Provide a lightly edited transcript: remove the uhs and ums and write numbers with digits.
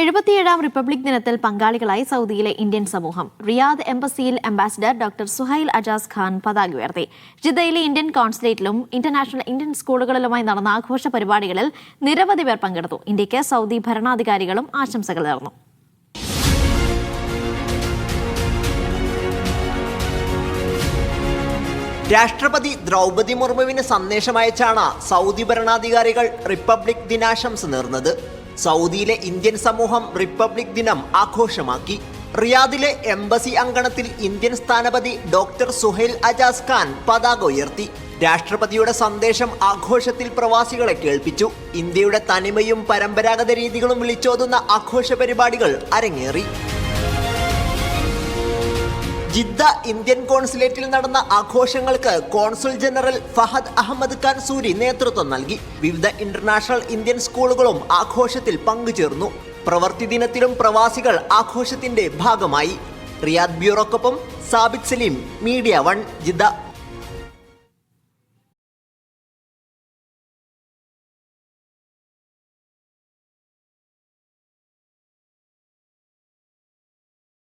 77ാം republic ദിനത്തിൽ പങ്കാളികളായി സൗദിയിലെ ഇന്ത്യൻ സമൂഹം. റിയാദ് എംബസിയിൽ അംബാസിഡർ ഡോക്ടർ സുഹൈൽ അജാസ് ഖാൻ പതാക ഉയർത്തി. ജിദ്ദയിലെ ഇന്ത്യൻ കോൺസുലേറ്റിലും ഇന്റർനാഷണൽ ഇന്ത്യൻ സ്കൂളുകളിലുമായി നടന്ന ആഘോഷ പരിപാടികളിൽ നിരവധി പേർ പങ്കെടുത്തു. ഇന്ത്യക്ക് സൗദി ഭരണാധികാരികളും ആശംസകൾ നേർന്നു. രാഷ്ട്രപതി ദ്രൗപദി മുർമുവിന് സന്ദേശമയച്ചാണ് സൗദി ഭരണാധികാരികൾ റിപ്പബ്ലിക് ദിനാശംസ നേർന്നത്. സൗദിയിലെ ഇന്ത്യൻ സമൂഹം റിപ്പബ്ലിക് ദിനം ആഘോഷമാക്കി. റിയാദിലെ എംബസി അങ്കണത്തിൽ ഇന്ത്യൻ സ്ഥാനപതി ഡോക്ടർ സുഹൈൽ അജാസ് ഖാൻ പതാക ഉയർത്തി. രാഷ്ട്രപതിയുടെ സന്ദേശം ആഘോഷത്തിൽ പ്രവാസികളെ കേൾപ്പിച്ചു. ഇന്ത്യയുടെ തനിമയും പരമ്പരാഗത രീതികളും വിളിച്ചോതുന്ന ആഘോഷ പരിപാടികൾ അരങ്ങേറി. ജിദ്ദ ഇന്ത്യൻ കോൺസുലേറ്റിൽ നടന്ന ആഘോഷങ്ങൾക്ക് കോൺസുൽ ജനറൽ ഫഹദ് അഹമ്മദ് ഖാൻ സൂരി നേതൃത്വം നൽകി. വിവിധ ഇന്റർനാഷണൽ ഇന്ത്യൻ സ്കൂളുകളും ആഘോഷത്തിൽ പങ്കുചേർന്നു. പ്രവൃത്തി ദിനത്തിലും പ്രവാസികൾ ആഘോഷത്തിന്റെ ഭാഗമായി. റിയാദ് ബ്യൂറോക്കൊപ്പം സാബിത് സലീം, മീഡിയ 1, ജിദ്ദ.